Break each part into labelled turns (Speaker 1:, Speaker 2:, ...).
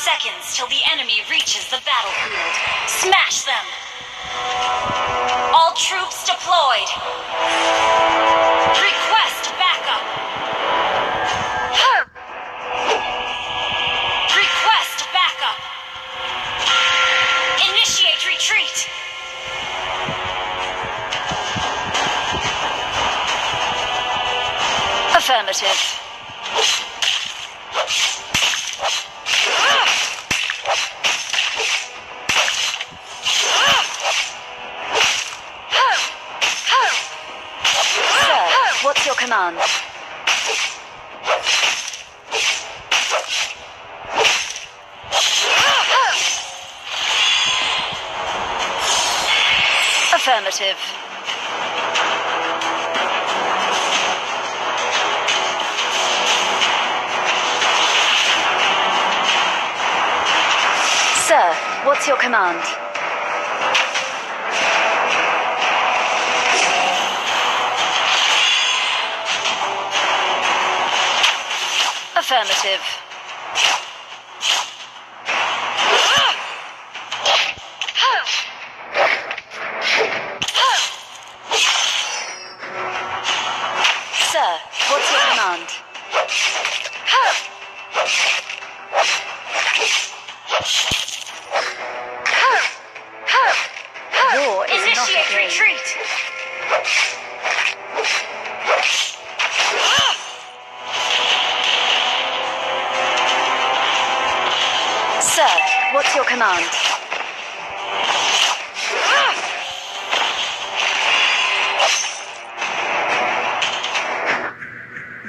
Speaker 1: seconds till the enemy reaches the battlefield. Smash them! All troops deployed. Request backup. Request backup. Initiate retreat. Affirmative. Sir, what's your command? Affirmative. Sir, what's your command? Affirmative. Sir, what's your command? War is not a game. Initiate retreat. Sir, what's your command?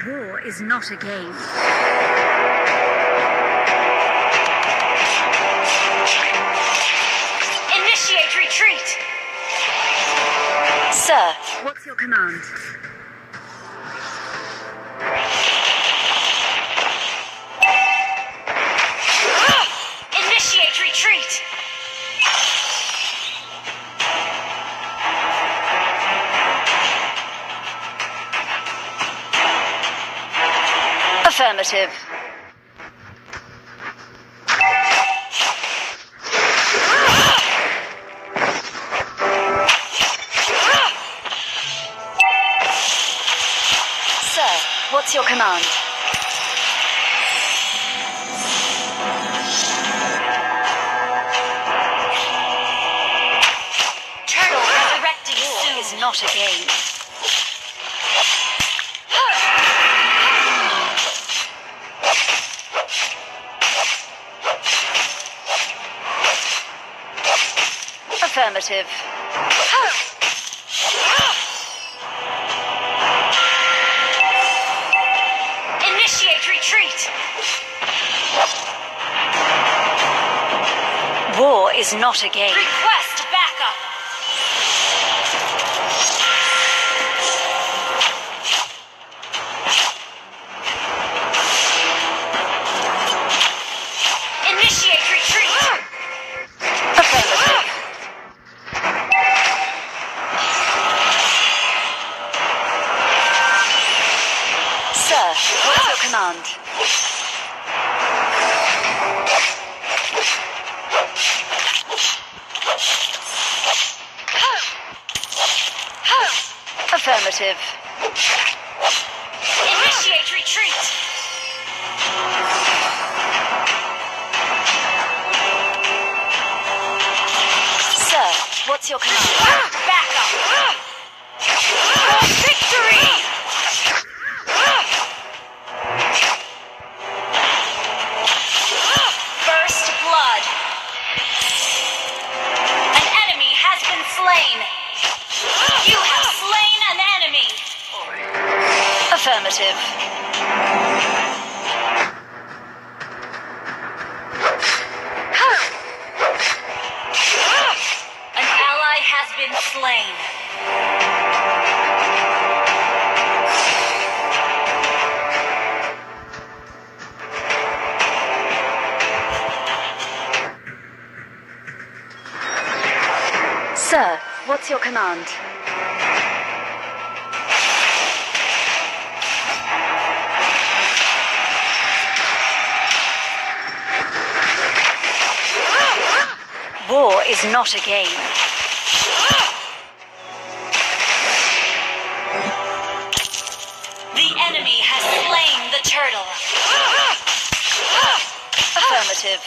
Speaker 1: War is not a game. Initiate retreat. Sir, what's your command? Initiate retreat. Affirmative. Sir, what's your command? Turtle resurrecting soon is not a game. Affirmative. Initiate retreat. War is not a game. Request backup. Initiate retreat. Affirmative. Sir, what's your command? Affirmative. Initiate retreat. Sir, what's your command? Backup. For victory! First blood. An enemy has been slain. You have slain an enemy. Affirmative. An ally has been slain. Sir, what's your command?
Speaker 2: is not a game.
Speaker 1: The enemy has slain the turtle.
Speaker 2: Affirmative.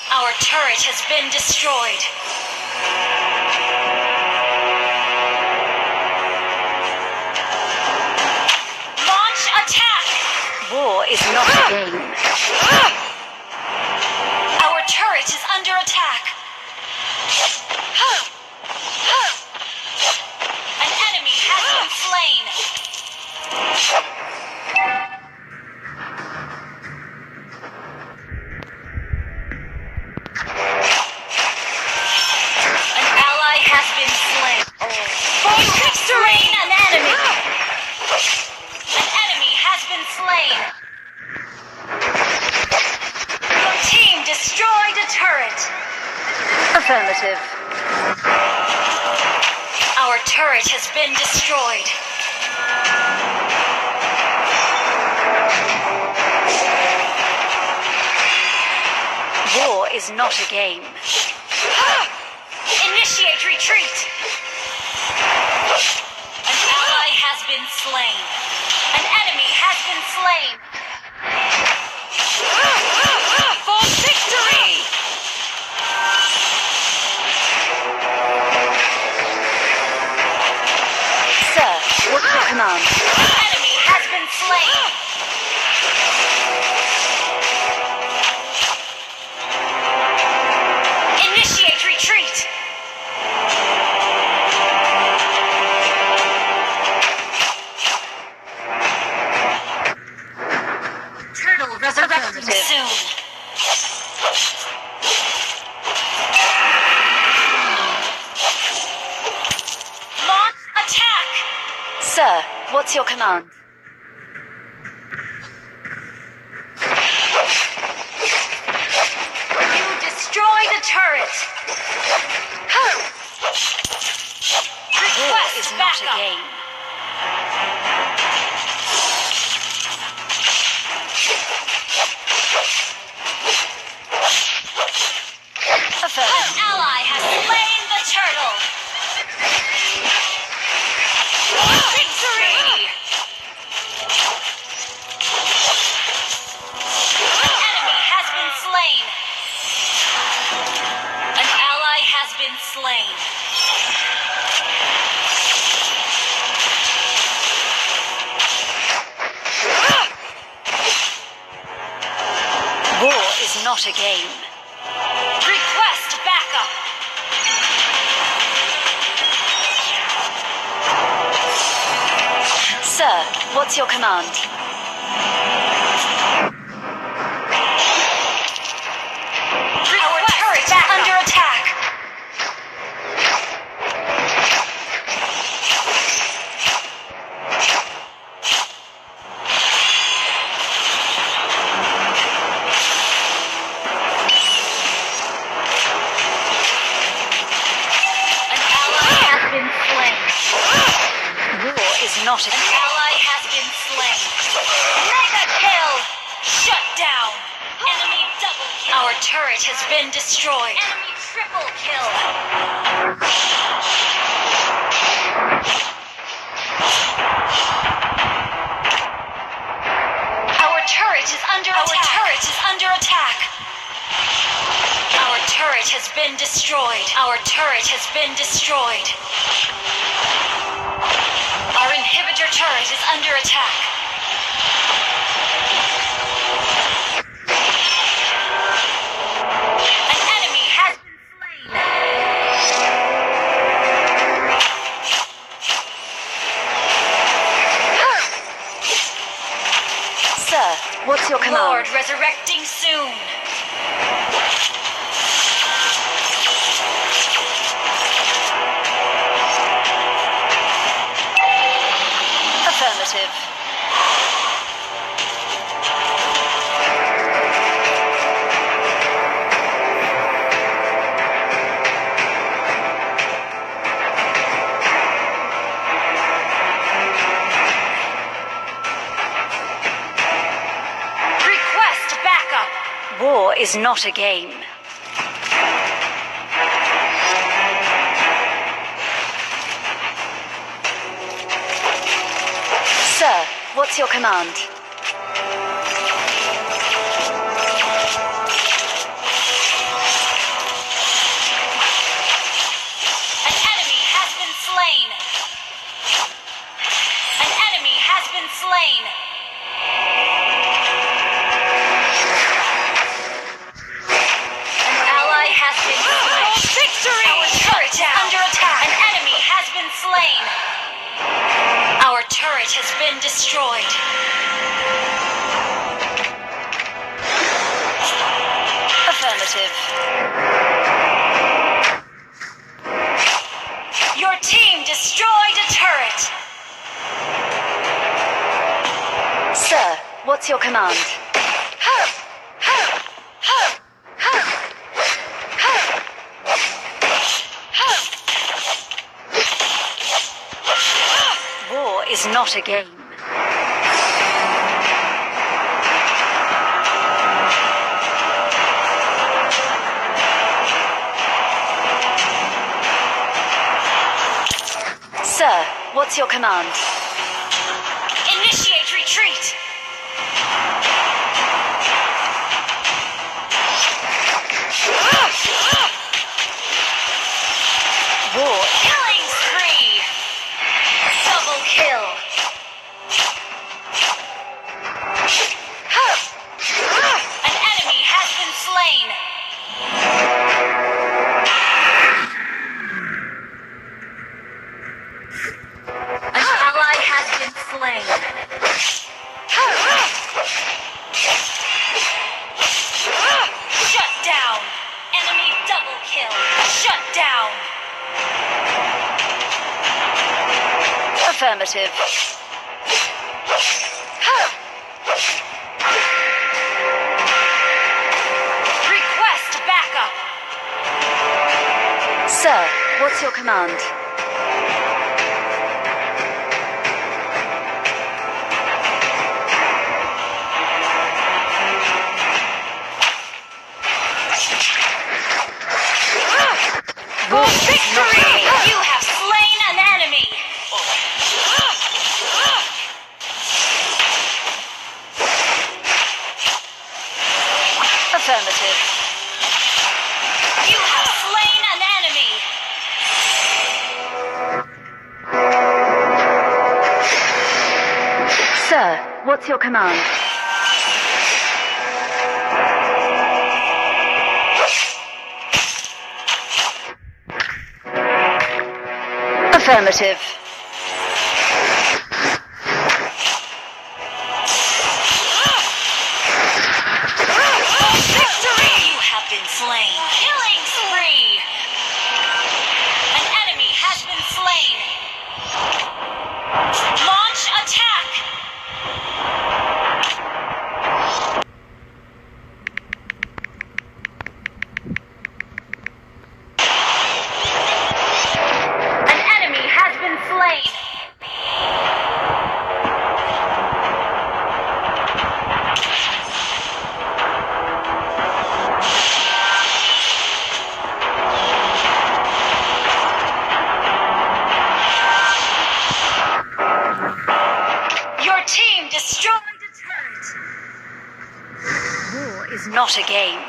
Speaker 1: Our turret has been destroyed. Launch attack!
Speaker 2: War is not a game.
Speaker 1: Our turret is under attack. An enemy has been slain. An ally has been slain. You have slain an enemy. An enemy has been slain. Your team destroyed a turret.
Speaker 2: Affirmative.
Speaker 1: Our turret has been destroyed.
Speaker 2: War is not a game.
Speaker 1: Initiate retreat. An ally has been slain. An enemy has been slain. For victory!
Speaker 2: Sir, what's your command?
Speaker 1: The enemy has been slain. Initiate retreat.
Speaker 2: Turtle resurrected.
Speaker 1: Soon. Launch attack.
Speaker 2: Sir, what's your command?
Speaker 1: You destroy the turret.
Speaker 2: War
Speaker 1: Request
Speaker 2: is not a
Speaker 1: backup.
Speaker 2: game.
Speaker 1: An
Speaker 2: Affirmative.
Speaker 1: ally has slain the turtle. Victory! An enemy has been slain. An ally has been slain.
Speaker 2: War is not a game.
Speaker 1: Request backup.
Speaker 2: Sir, what's your command?
Speaker 1: Our turret is under attack. An ally has been slain.
Speaker 2: War is not a
Speaker 1: An ally has been slain. Mega kill! Shut down! Enemy double kill. Our turret has been destroyed. Enemy triple kill. Our turret is under attack. Our turret is under attack. Our turret has been destroyed. Our turret has been destroyed. Our inhibitor turret is under attack. An enemy has been slain.
Speaker 2: Sir, what's your command?
Speaker 1: Lord resurrecting soon.
Speaker 2: Affirmative. is not a game. Sir, what's your command?
Speaker 1: An enemy has been slain. An enemy has been slain. An ally has been slain. Victory! Our turret is under attack. An enemy has been slain. Our turret has been destroyed.
Speaker 2: Affirmative.
Speaker 1: Your team destroyed a turret.
Speaker 2: Sir, what's your command? War is not a game. Sir, what's your command?
Speaker 1: Initiate retreat.
Speaker 2: War.
Speaker 1: Killing spree. Double kill. An enemy has been slain. An ally has been slain. Shut down. Enemy double kill. Shut down.
Speaker 2: Affirmative.
Speaker 1: Request backup.
Speaker 2: Sir, what's your command?
Speaker 1: For victory! You have slain an enemy.
Speaker 2: Affirmative.
Speaker 1: You have slain an enemy.
Speaker 2: Sir, what's your command? Affirmative.
Speaker 1: Victory! You have been slain. Killing spree. An enemy has been slain. Launch attack. An enemy has been slain. Your team destroyed a turret.
Speaker 2: War is not a game.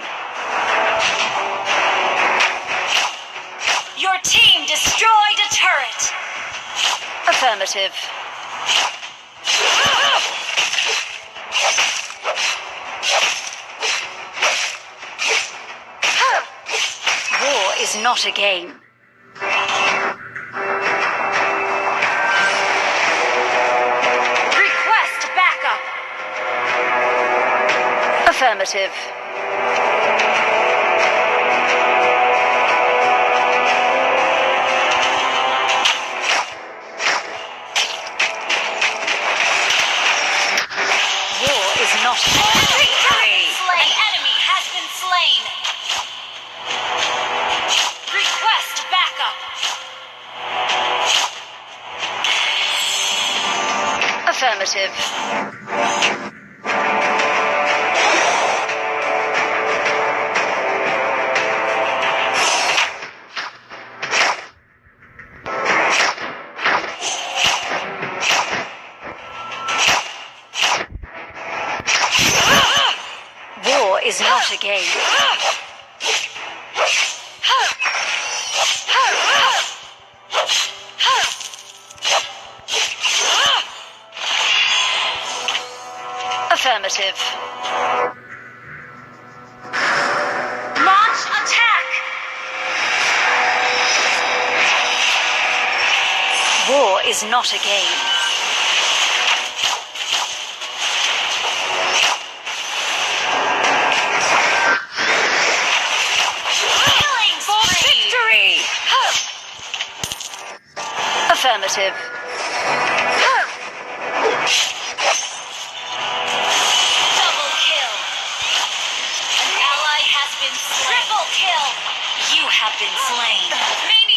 Speaker 1: Your team destroyed a turret.
Speaker 2: Affirmative. War is not a game.
Speaker 1: Request backup.
Speaker 2: Affirmative. War is not a game.
Speaker 1: Victory! An enemy has been slain. Request backup.
Speaker 2: Affirmative. Affirmative.
Speaker 1: Launch attack!
Speaker 2: War is not a game.
Speaker 1: Killing
Speaker 3: For
Speaker 1: spree!
Speaker 3: victory!
Speaker 2: Affirmative.
Speaker 1: Double kill! An ally has been slain. Triple kill! You have been slain. Main